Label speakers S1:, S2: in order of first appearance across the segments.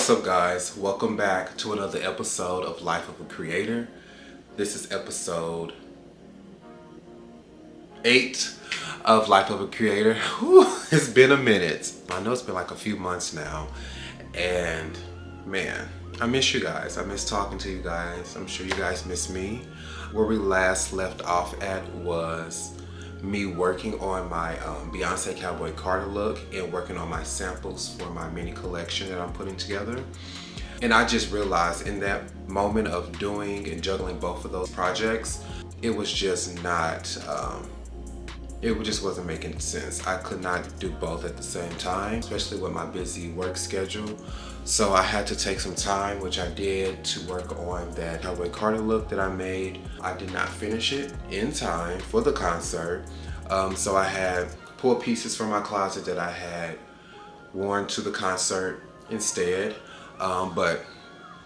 S1: What's up, guys? Welcome back to another episode of Life of a Creator. This is episode 8 of Life of a Creator. Whew, it's been a minute. I know it's been like a few months now, and man, I miss you guys. I miss talking to you guys. I'm sure you guys miss me. Where we last left off at was me working on my Beyonce Cowboy Carter look and working on my samples for my mini collection that I'm putting together. And I just realized in that moment of doing and juggling both of those projects, it was just not, it just wasn't making sense. I could not do both at the same time, especially with my busy work schedule. So I had to take some time, which I did, to work on that Cowboy Carter look that I made. I did not finish it in time for the concert. So I had pulled pieces from my closet that I had worn to the concert instead. But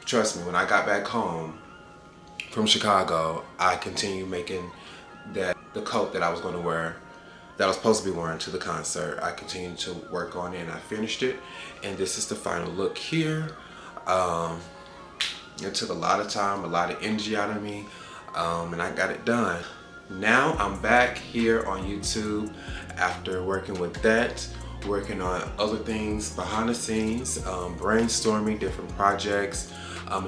S1: trust me, when I got back home from Chicago, I continued making the coat that I was going to wear, that I was supposed to be wearing to the concert. I continued to work on it and I finished it. And this is the final look here. It took a lot of time, a lot of energy out of me, and I got it done. Now I'm back here on YouTube after working with that, working on other things behind the scenes, brainstorming different projects,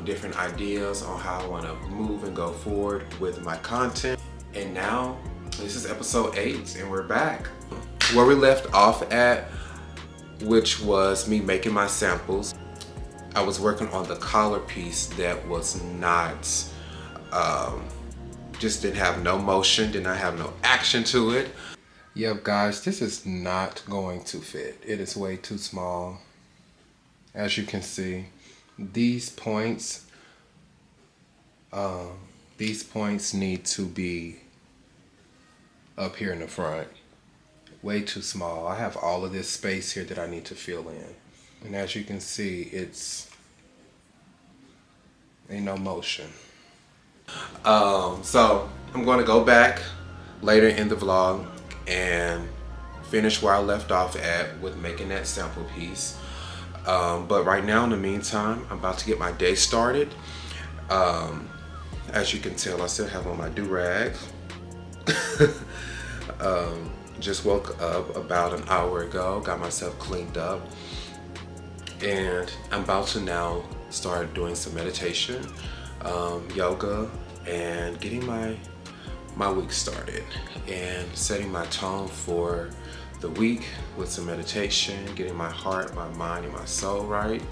S1: different ideas on how I want to move and go forward with my content. And now this is episode 8 and we're back. Where we left off at, which was me making my samples. I was working on the collar piece that was not, just didn't have no motion, did not have no action to it. Yep, guys, this is not going to fit. It is way too small. As you can see, these points need to be up here in the front. Way too small. I have all of this space here that I need to fill in. And as you can see, ain't no motion. So I'm going to go back later in the vlog and finish where I left off at with making that sample piece. But right now, in the meantime, I'm about to get my day started. As you can tell, I still have on my do-rag. Just woke up about an hour ago, got myself cleaned up, and I'm about to now start doing some meditation, yoga, and getting my week started and setting my tone for the week with some meditation, getting my heart, my mind, and my soul right.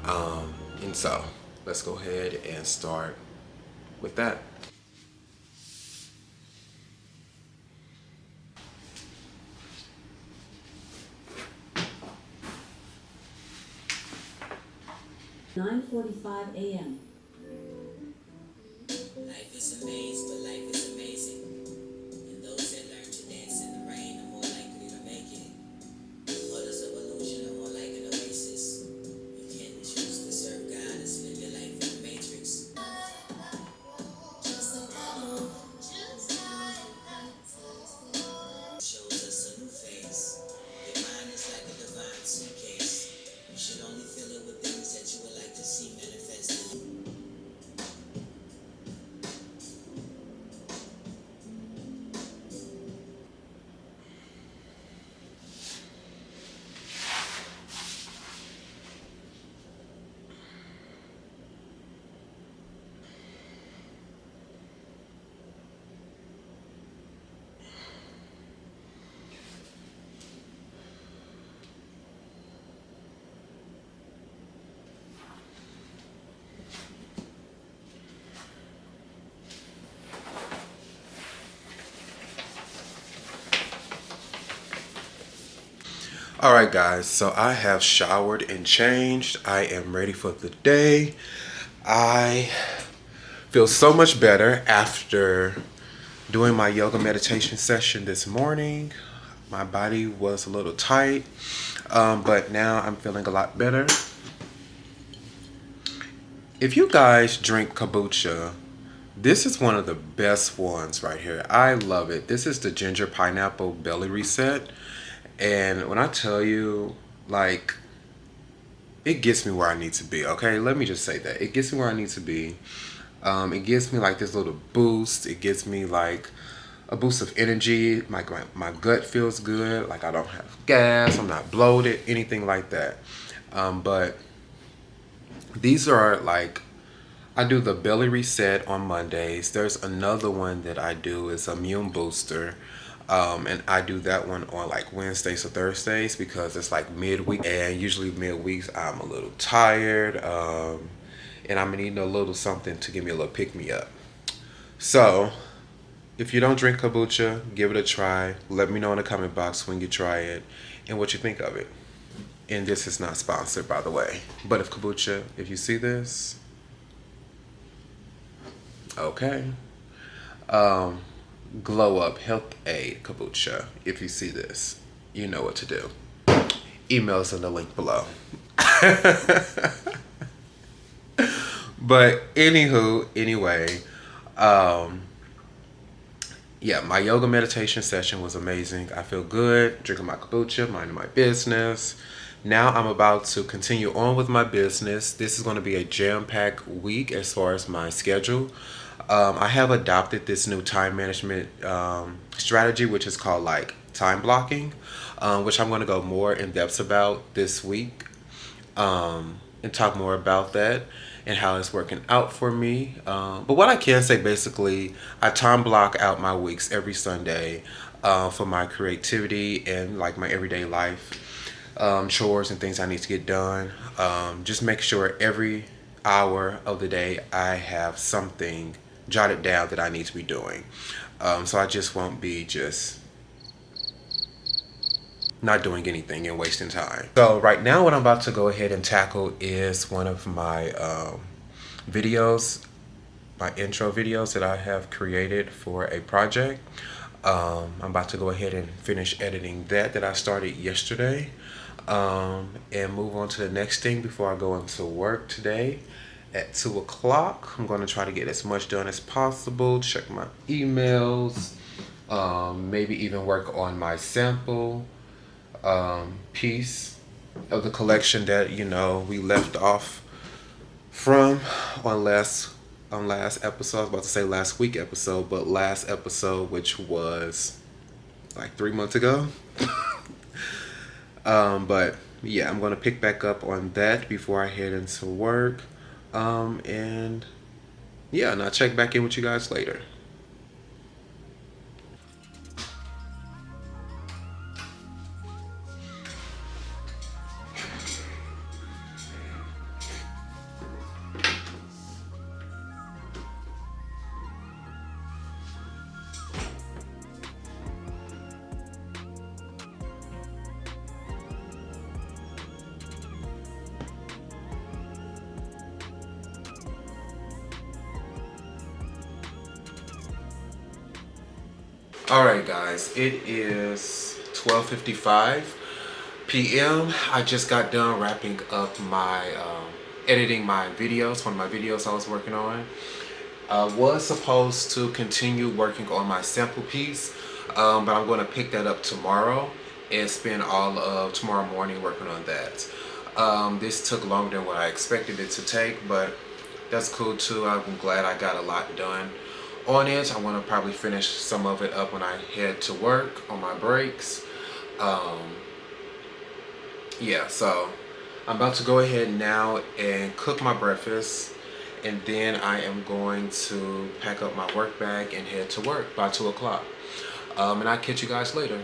S1: And so let's go ahead and start with that.
S2: (9:45 a.m.)
S3: Life is a maze, but life is amazing. And those that learn to dance in the rain are more likely to make it. Mothers of illusion are more like an oasis. You can choose to serve God and spend your life in the matrix. Shows us a new face. Your mind is like a divine suitcase. You should only fill it with things that you would like to see manifested.
S1: Alright guys, so I have showered and changed. I am ready for the day. I feel so much better after doing my yoga meditation session this morning. My body was a little tight, but now I'm feeling a lot better. If you guys drink kombucha, this is one of the best ones right here. I love it. This is the ginger pineapple belly reset. And when I tell you, like, it gets me where I need to be. Okay, let me just say that it gets me where I need to be. It gives me like this little boost. It gives me like a boost of energy. My gut feels good. Like I don't have gas. I'm not bloated. Anything like that. But these are like I do the belly reset on Mondays. There's another one that I do is immune booster. And I do that one on like Wednesdays or Thursdays because it's like midweek, and usually midweeks I'm a little tired, and I'm needing a little something to give me a little pick me up. So if you don't drink kombucha, give it a try. Let me know in the comment box when you try it and what you think of it. And this is not sponsored, by the way. But if kombucha, if you see this, okay. Um, Glow Up Health Aid Kombucha. If you see this, you know what to do. Emails in the link below. But anywho, anyway, um, yeah, my yoga meditation session was amazing. I feel good, drinking my kombucha, minding my business. Now I'm about to continue on with my business. This is going to be a jam-packed week as far as my schedule. I have adopted this new time management strategy, which is called like time blocking, which I'm going to go more in depth about this week, and talk more about that and how it's working out for me. But what I can say basically, I time block out my weeks every Sunday for my creativity and like my everyday life, chores and things I need to get done. Just make sure every hour of the day I have something jotted down that I need to be doing. So I just won't be just not doing anything and wasting time. So right now what I'm about to go ahead and tackle is one of my videos, my intro videos that I have created for a project. I'm about to go ahead and finish editing that I started yesterday, and move on to the next thing before I go into work today at 2 o'clock. I'm going to try to get as much done as possible, check my emails, maybe even work on my sample piece of the collection that we left off from on last episode. I was about to say last week episode, but last episode, which was like 3 months ago. But yeah, I'm gonna pick back up on that before I head into work. And yeah, and I'll check back in with you guys later. Alright guys, it is 12:55 p.m. I just got done wrapping up my editing my videos, one of my videos I was working on. I was supposed to continue working on my sample piece, but I'm going to pick that up tomorrow and spend all of tomorrow morning working on that. This took longer than what I expected it to take, but that's cool too. I'm glad I got a lot done on it. I want to probably finish some of it up when I head to work on my breaks. Um, yeah, so I'm about to go ahead now and cook my breakfast, and then I am going to pack up my work bag and head to work by 2 o'clock. And I'll catch you guys later.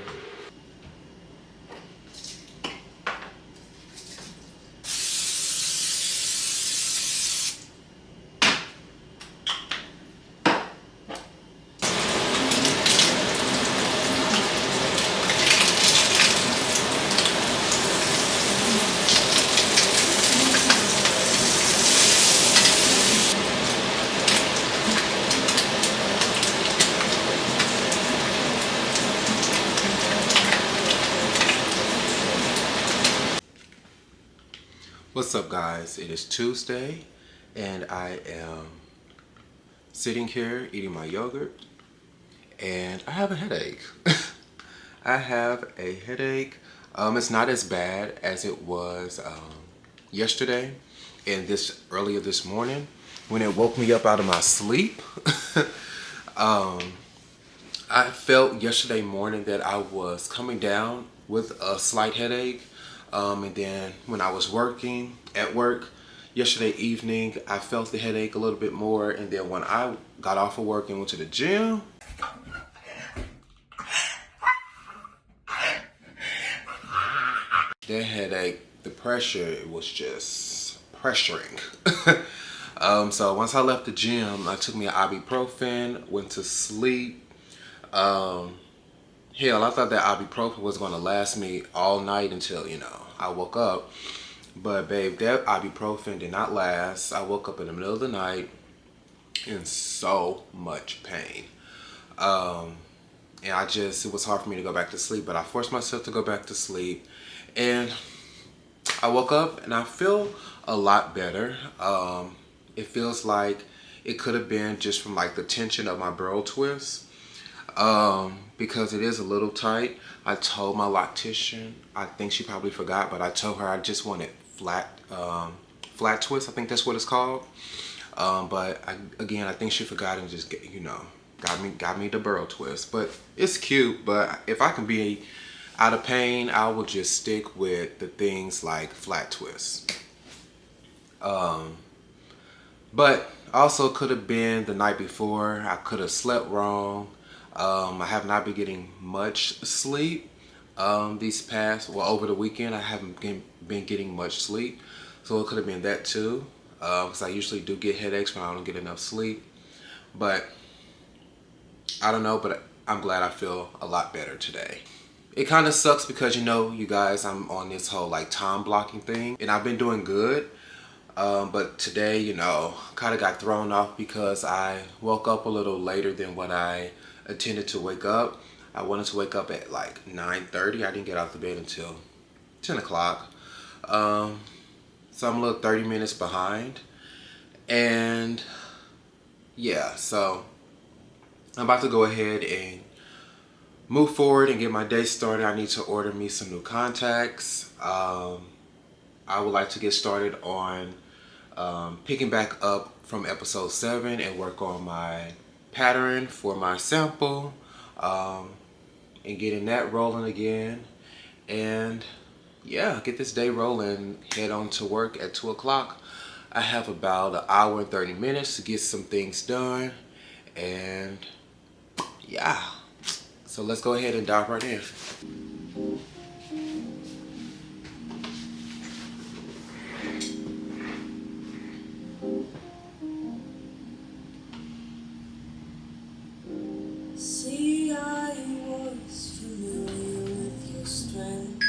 S1: What's up guys? It is Tuesday and I am sitting here eating my yogurt and I have a headache. I have a headache. It's not as bad as it was yesterday and this earlier this morning when it woke me up out of my sleep. I felt yesterday morning that I was coming down with a slight headache. And then when I was working at work yesterday evening, I felt the headache a little bit more. And then when I got off of work and went to the gym, that headache, the pressure, it was just pressuring. So once I left the gym, I took me an ibuprofen, went to sleep. Hell, I thought that ibuprofen was going to last me all night until, I woke up. But babe, that ibuprofen did not last. I woke up in the middle of the night in so much pain. And it was hard for me to go back to sleep, but I forced myself to go back to sleep. And I woke up and I feel a lot better. It feels like it could have been just from like the tension of my burrow twist. Because it is a little tight. I told my loctician, I think she probably forgot, but I told her I just wanted flat twist. I think that's what it's called. But I think she forgot and just got me the burrow twist. But it's cute. But if I can be out of pain, I will just stick with the things like flat twist. But also could have been the night before. I could have slept wrong. I have not been getting much sleep over the weekend. I haven't been getting much sleep. So it could have been that too. Because I usually do get headaches when I don't get enough sleep. But I don't know, but I'm glad I feel a lot better today. It kind of sucks because, you guys, I'm on this whole like time blocking thing. And I've been doing good. But today, kind of got thrown off because I woke up a little later than what I intended to wake up. I wanted to wake up at like 9:30. I didn't get out of bed until 10 o'clock. So I'm a little 30 minutes behind. And yeah, so I'm about to go ahead and move forward and get my day started. I need to order me some new contacts. I would like to get started on picking back up from episode 7 and work on my pattern for my sample, and getting that rolling again. And yeah, get this day rolling, head on to work at 2 o'clock. I have about an hour and 30 minutes to get some things done. And yeah, so let's go ahead and dive right in.
S3: See, I was familiar with your strength.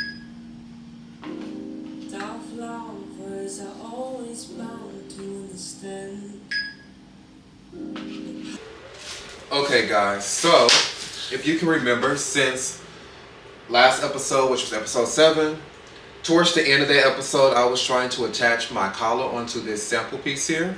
S3: Tough lovers are always bound to understand.
S1: Okay guys, so if you can remember, since last episode, which was episode 7, towards the end of that episode, I was trying to attach my collar onto this sample piece here.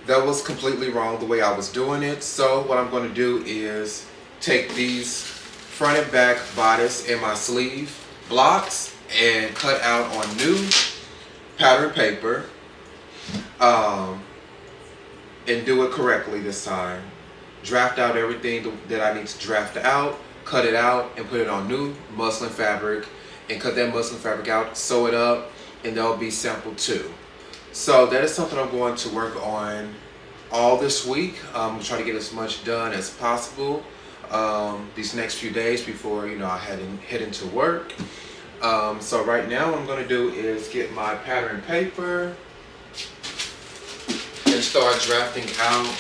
S1: That was completely wrong the way I was doing it. So what I'm going to do is take these front and back bodice and my sleeve blocks and cut out on new pattern paper, and do it correctly this time. Draft out everything that I need to draft out, cut it out, and put it on new muslin fabric, and cut that muslin fabric out, sew it up, and that'll be sample 2. So that is something I'm going to work on all this week. I'm trying to get as much done as possible these next few days before I head into work. So right now what I'm going to do is get my pattern paper and start drafting out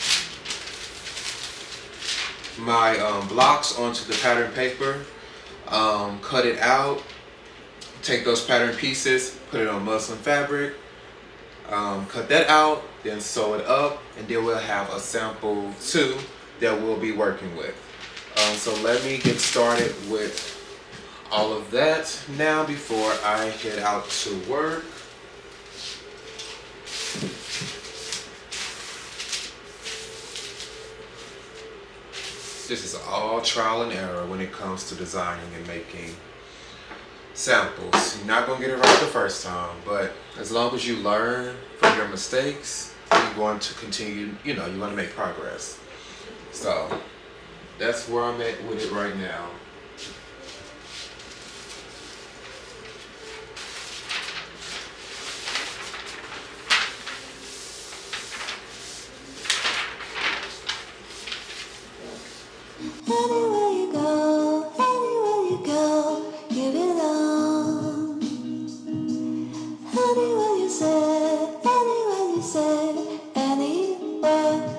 S1: my blocks onto the pattern paper. Cut it out, take those pattern pieces, put it on muslin fabric, cut that out, then sew it up, and then we'll have a sample 2 that we'll be working with. So let me get started with all of that now before I head out to work. This is all trial and error when it comes to designing and making samples. You're not gonna get it right the first time, but as long as you learn from your mistakes, you're going to continue, you know, you're gonna make progress. So that's where I'm at with it right now.
S3: Anywhere you go, you belong. Anywhere you say, anywhere.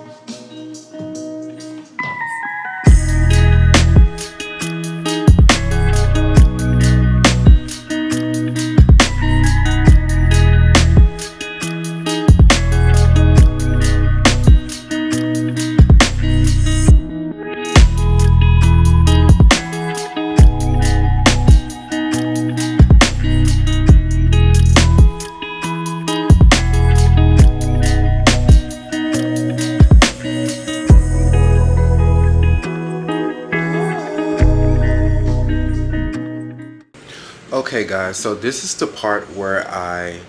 S1: Okay guys, so this is the part where I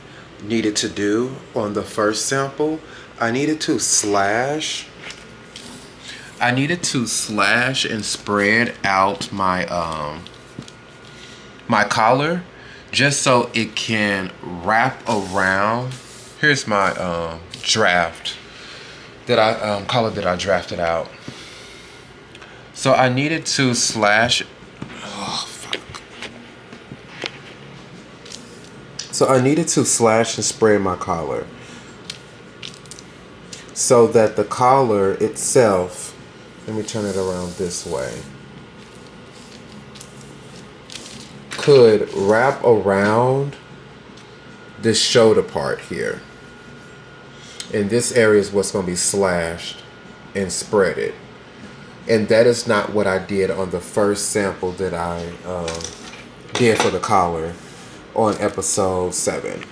S1: needed to do on the first sample. I needed to slash and spread out my collar just so it can wrap around. Here's my draft that I collar that I drafted out. So I needed to slash. Oh, fuck. So I needed to slash and spread my collar so that the collar itself. Let me turn it around this way. Could wrap around this shoulder part here. And this area is what's going to be slashed and spreaded. And that is not what I did on the first sample that I did for the collar on episode 7.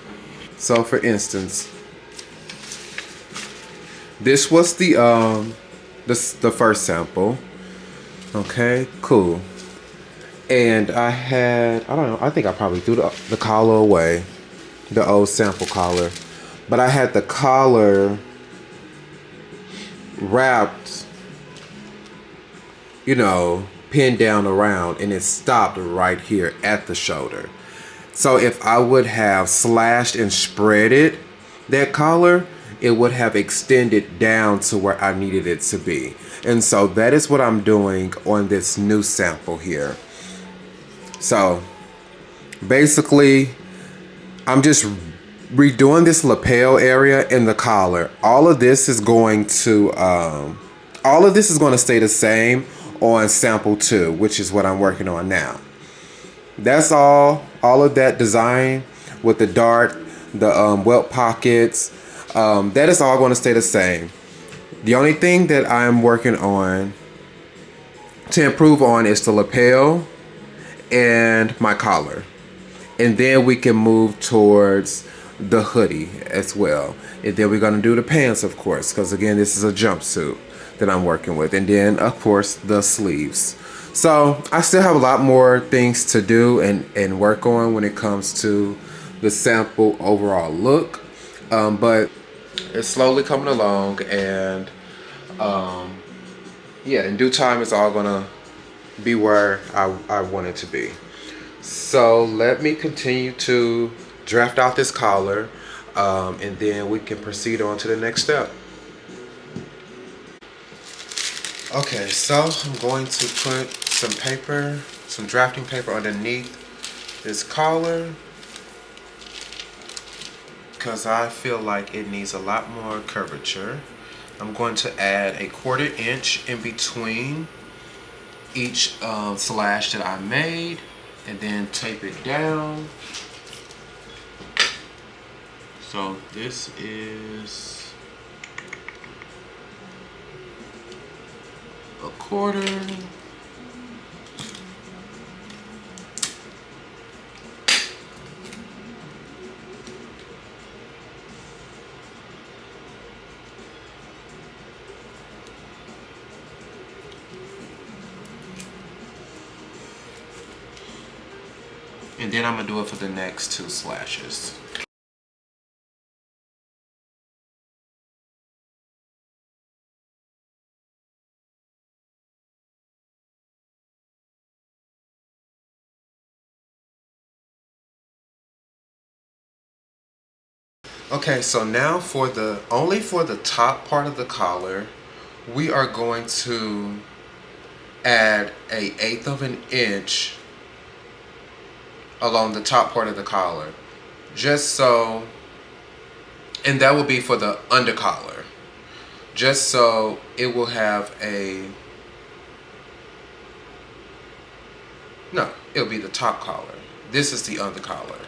S1: So for instance, this was the first sample. Okay, cool. And I had, I don't know, I think I probably threw the collar away, the old sample collar. But I had the collar wrapped, you know, pinned down around, and it stopped right here at the shoulder. So if I would have slashed and spreaded that collar, it would have extended down to where I needed it to be. And so that is what I'm doing on this new sample here. So basically, I'm just redoing this lapel area in the collar. All of this is going to stay the same on sample 2, which is what I'm working on now. That's all of that design with the dart, the welt pockets, that is all going to stay the same. The only thing that I'm working on to improve on is the lapel and my collar. And then we can move towards the hoodie as well. And then we're going to do the pants, of course, because again, this is a jumpsuit that I'm working with. And then, of course, the sleeves. So I still have a lot more things to do and work on when it comes to the sample overall look. But it's slowly coming along, and yeah, in due time, it's all going to be where I want it to be. So let me continue to draft out this collar, and then we can proceed on to the next step. Okay, so I'm going to put some drafting paper underneath this collar because I feel like it needs a lot more curvature. I'm going to add a 1/4 inch in between each slash that I made, and then tape it down. So this is 1/4. And then I'm gonna do it for the next 2 slashes. Okay, so now only for the top part of the collar, we are going to add 1/8 of an inch along the top part of the collar. Just so, and that will be for the under collar. Just so it will have no, it'll be the top collar. This is the under collar.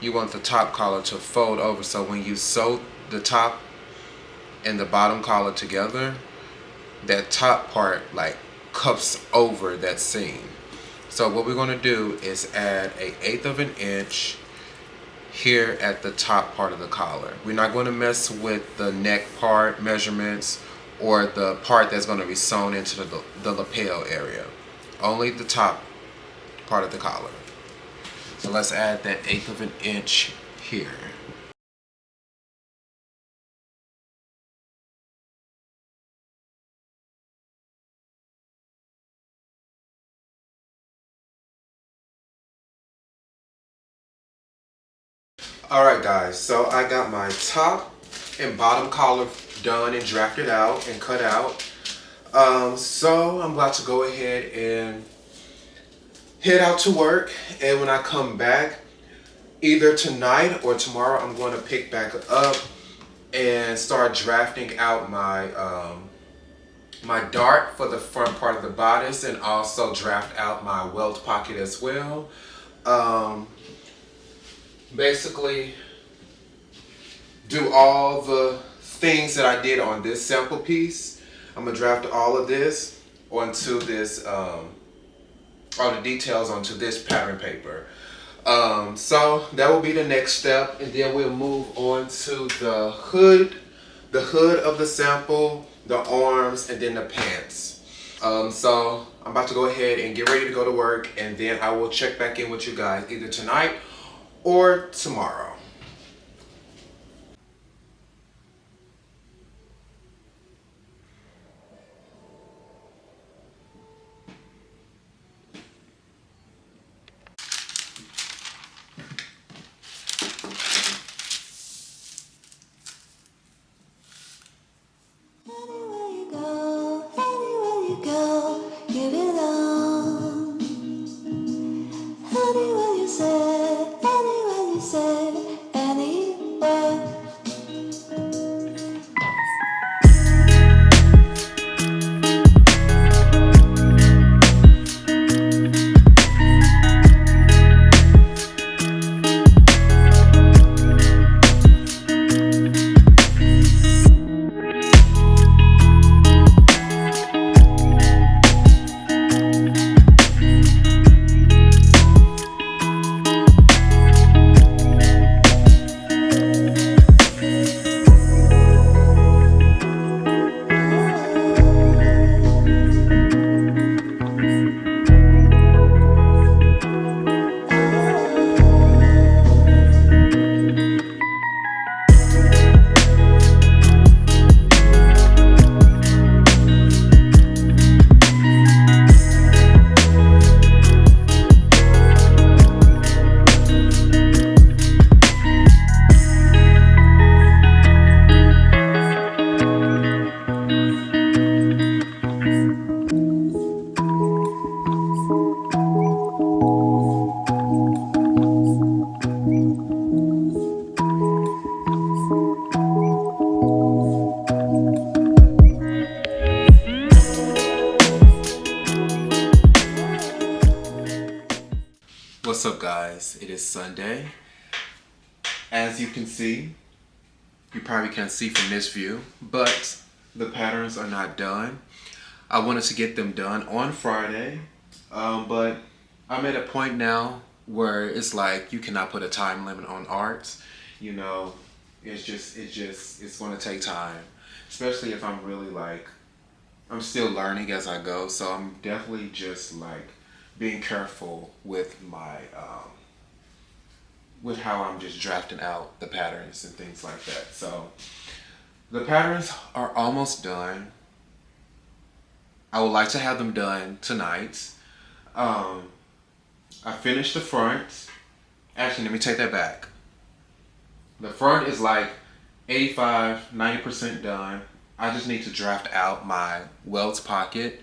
S1: You want the top collar to fold over, so when you sew the top and the bottom collar together, that top part like cups over that seam. So what we're going to do is add 1/8 of an inch here at the top part of the collar. We're not going to mess with the neck part measurements or the part that's going to be sewn into the lapel area. Only the top part of the collar. So let's add that 1/8 of an inch here. Alright guys, so I got my top and bottom collar done and drafted out and cut out. So I'm about to go ahead and head out to work, and when I come back, either tonight or tomorrow, I'm going to pick back up and start drafting out my dart for the front part of the bodice, and also draft out my welt pocket as well. Basically do all the things that I did on this sample piece. I'm gonna draft all of this onto this, all the details onto this pattern paper. So that will be the next step, and then we'll move on to the hood of the sample, the arms, and then the pants. So I'm about to go ahead and get ready to go to work, and then I will check back in with you guys either tonight or tomorrow.
S3: Anywhere you go, give it on. Anywhere you say, anywhere.
S1: What's up guys, it is Sunday. As you can see, you probably can't see from this view, but the patterns are not done. I wanted to get them done on Friday, but I'm at a point now where it's like you cannot put a time limit on art. You know, it's going to take time, especially if I'm really like, I'm still learning as I go. So I'm definitely just like being careful with with how I'm just drafting out the patterns and things like that. So the patterns are almost done. I would like to have them done tonight. I finished the front. Actually, let me take that back. The front is like 85, 90% done. I just need to draft out my welts pocket.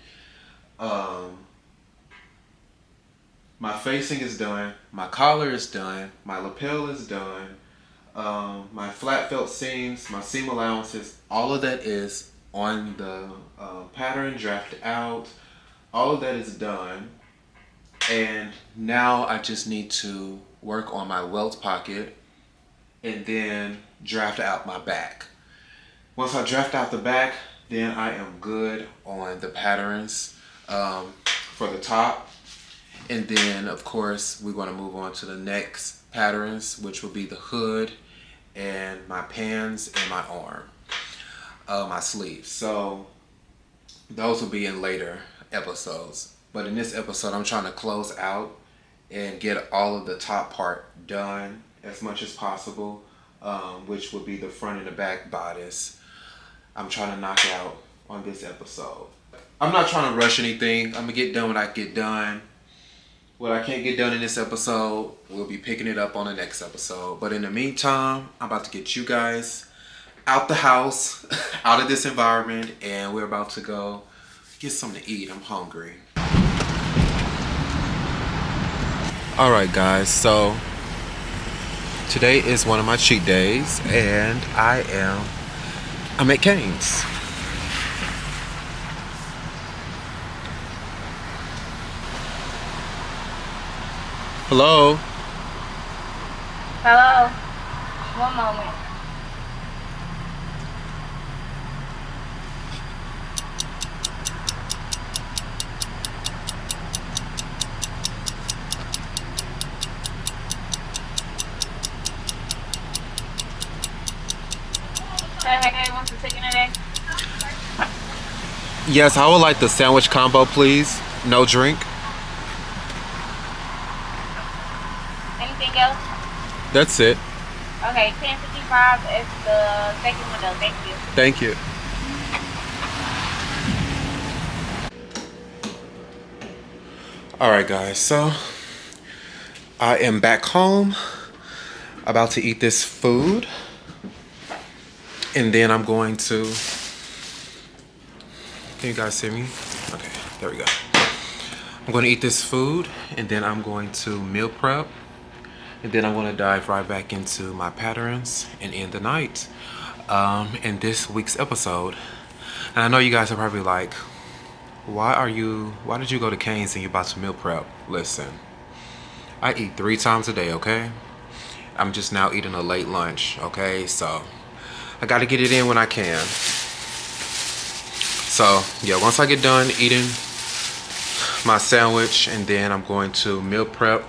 S1: My facing is done. My collar is done. My lapel is done. My flat felt seams, my seam allowances, all of that is on the pattern drafted out. All of that is done. And now I just need to work on my welt pocket and then draft out my back. Once I draft out the back, then I am good on the patterns for the top. And then, of course, we're going to move on to the next patterns, which will be the hood and my pants and my arm, my sleeves. So those will be in later episodes. But in this episode, I'm trying to close out and get all of the top part done as much as possible, which would be the front and the back bodice. I'm trying to knock out on this episode. I'm not trying to rush anything. I'm going to get done when I get done. What I can't get done in this episode, we'll be picking it up on the next episode. But in the meantime, I'm about to get you guys out the house, out of this environment, and we're about to go get something to eat. I'm hungry. Alright guys, so today is one of my cheat days, and I'm at Cane's. Hello?
S2: Hello. One moment. Hey, wants the chicken today?
S1: Yes, I would like the sandwich combo, please. No drink.
S2: Anything else?
S1: That's it.
S2: Okay, 10:55 is the second window. Thank you.
S1: Thank you. Alright guys, so I am back home, about to eat this food, and then I'm going to, can you guys see me? Okay, there we go. I'm going to eat this food, and then I'm going to meal prep, and then I'm going to dive right back into my patterns and end the night in this week's episode. And I know you guys are probably like, why did you go to Cane's and you're about to meal prep? Listen, I eat 3 times a day, okay? I'm just now eating a late lunch, okay? So I gotta get it in when I can. So yeah, once I get done eating my sandwich, and then I'm going to meal prep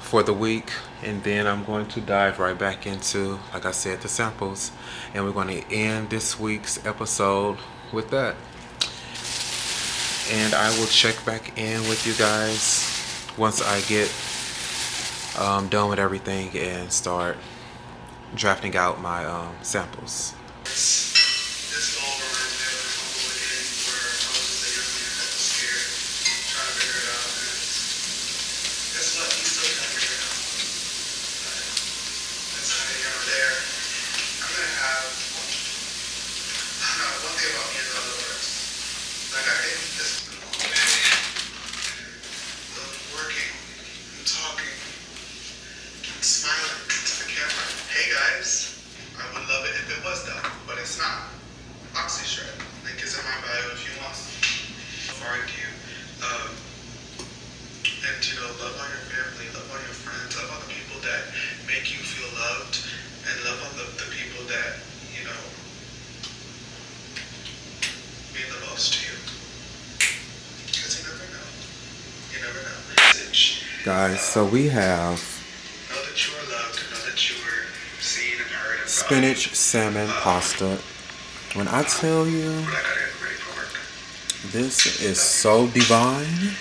S1: for the week, and then I'm going to dive right back into, like I said, the samples, and we're going to end this week's episode with that. And I will check back in with you guys once I get done with everything and start drafting out my samples. Guys, so we have spinach salmon pasta. When I tell you, this is so divine.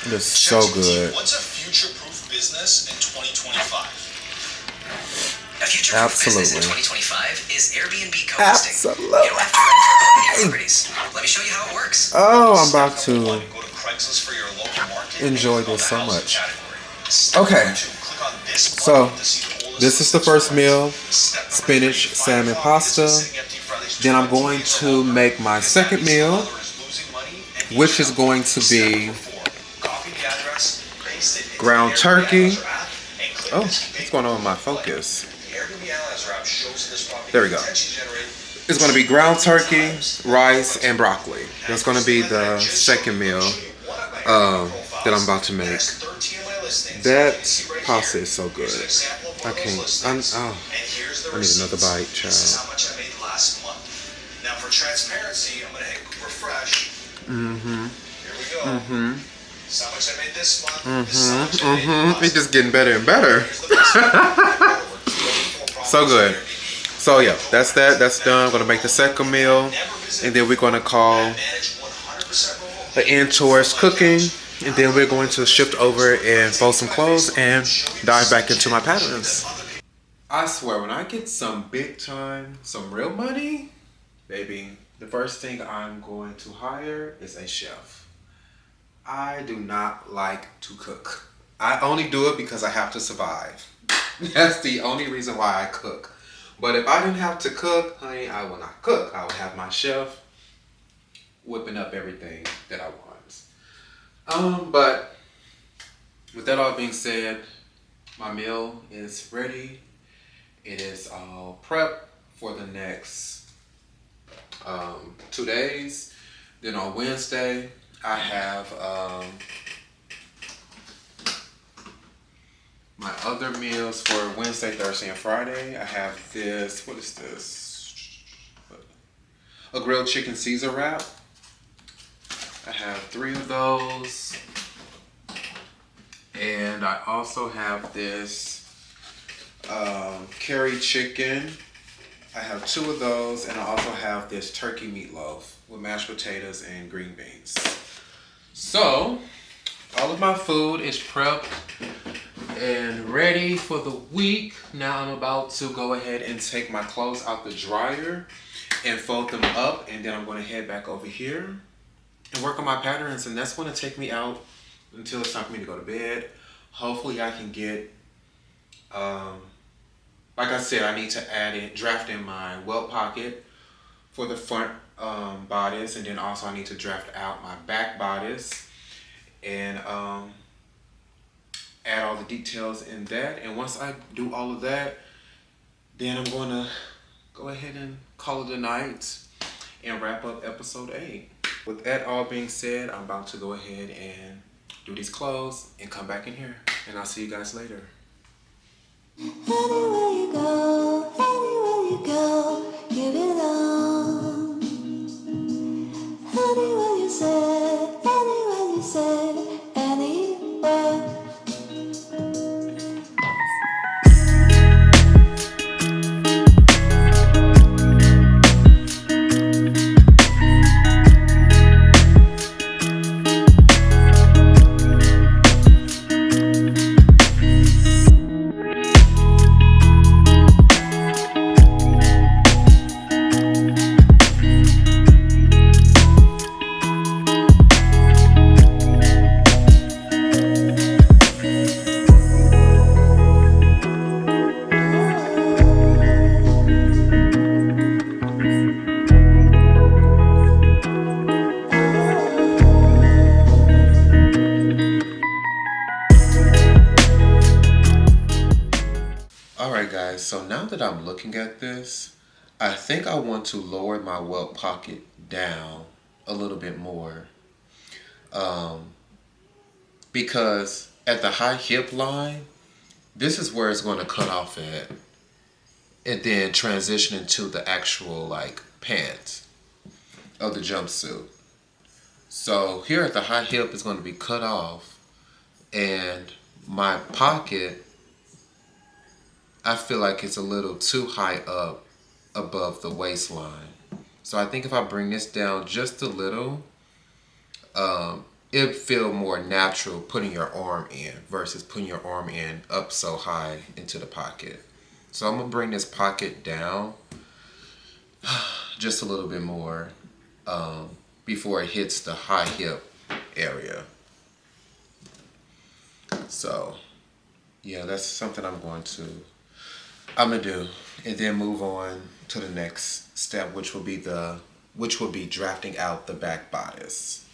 S1: It is so good.
S4: What's a future-proof business in 2025?
S3: A future-proof business in
S1: Absolutely.
S3: 2025 is Airbnb co-hosting.
S1: Absolutely.
S3: You don't have to rent or own any properties. Let me show you how it works.
S1: Oh, I'm about
S4: Step number
S1: to
S4: one, go to Craigslist for your local market and
S1: enjoy
S4: click on
S1: this
S4: the
S1: so
S4: housing
S1: much.
S4: category. Step
S1: Okay.
S4: number two, click on this
S1: So,
S4: button to see the oldest
S1: this is the
S4: listings
S1: first
S4: for
S1: meal.
S4: rent. Step number
S1: Spinach,
S4: three, find a
S1: salmon
S4: property that's
S1: pasta.
S4: been sitting empty for at least
S1: Then I'm
S4: 20
S1: going
S4: days or
S1: to
S4: longer,
S1: make my
S4: because that
S1: second
S4: means the
S1: meal,
S4: seller is losing money and needs
S1: which is
S4: help.
S1: going to
S4: Step
S1: be
S4: number four, copy the address, paste it into
S1: ground
S4: the Airbnb
S1: turkey.
S4: Analyzer app, and click
S1: Oh,
S4: this
S1: what's
S4: big
S1: going on with my
S4: play.
S1: focus?
S4: The Airbnb Analyzer app shows this property
S1: There we go.
S4: potentially generate.
S1: It's going to be ground turkey, rice, and broccoli. That's going to be the second meal that I'm about to make. That pasta is so good. I can't. I need another bite, child.
S4: This is how much I made last month. Now for transparency, I'm gonna hit refresh. Here we go. This is how much I made this month. This is how much I made last
S1: It's just getting better and better.
S4: Here's the best.
S1: So good. So yeah, that's that. That's done. I'm gonna make the second meal, and then we're gonna call
S4: Manage 100% remote.
S1: the end towards cooking, and then we're going to shift over and fold some clothes and dive back into my patterns. I swear, when I get some big time, some real money, baby, the first thing I'm going to hire is a chef. I do not like to cook. I only do it because I have to survive. That's the only reason why I cook. But if I didn't have to cook, honey, I will not cook. I will have my chef whipping up everything that I want. But with that all being said, my meal is ready. It is all prepped for the next 2 days. Then on Wednesday, I have my other meals for Wednesday, Thursday, and Friday. I have this. What is this? A grilled chicken Caesar wrap. I have 3 of those. And I also have this curry chicken. I have 2 of those, and I also have this turkey meatloaf with mashed potatoes and green beans. So, all of my food is prepped and ready for the week. Now I'm about to go ahead and take my clothes out the dryer and fold them up, and then I'm going to head back over here and work on my patterns, and that's going to take me out until it's time for me to go to bed. Hopefully I can get, like I said, I need to draft in my welt pocket for the front bodice, and then also I need to draft out my back bodice and add all the details in that. And once I do all of that, then I'm going to go ahead and call it a night and wrap up episode 8. With that all being said, I'm about to go ahead and do these clothes and come back in here, and I'll see you guys later.
S5: Anywhere you go, you belong. Anywhere you say, anywhere.
S1: Alright guys, so now that I'm looking at this, I think I want to lower my welt pocket down a little bit more. Because at the high hip line, this is where it's going to cut off at. And then transition into the actual like pants of the jumpsuit. So here at the high hip is going to be cut off, and my pocket, I feel like it's a little too high up above the waistline. So I think if I bring this down just a little, it feel more natural putting your arm in versus putting your arm in up so high into the pocket. So I'm gonna bring this pocket down just a little bit more before it hits the high hip area. So yeah, that's something I'm gonna do, and then move on to the next step, which will be drafting out the back bodice.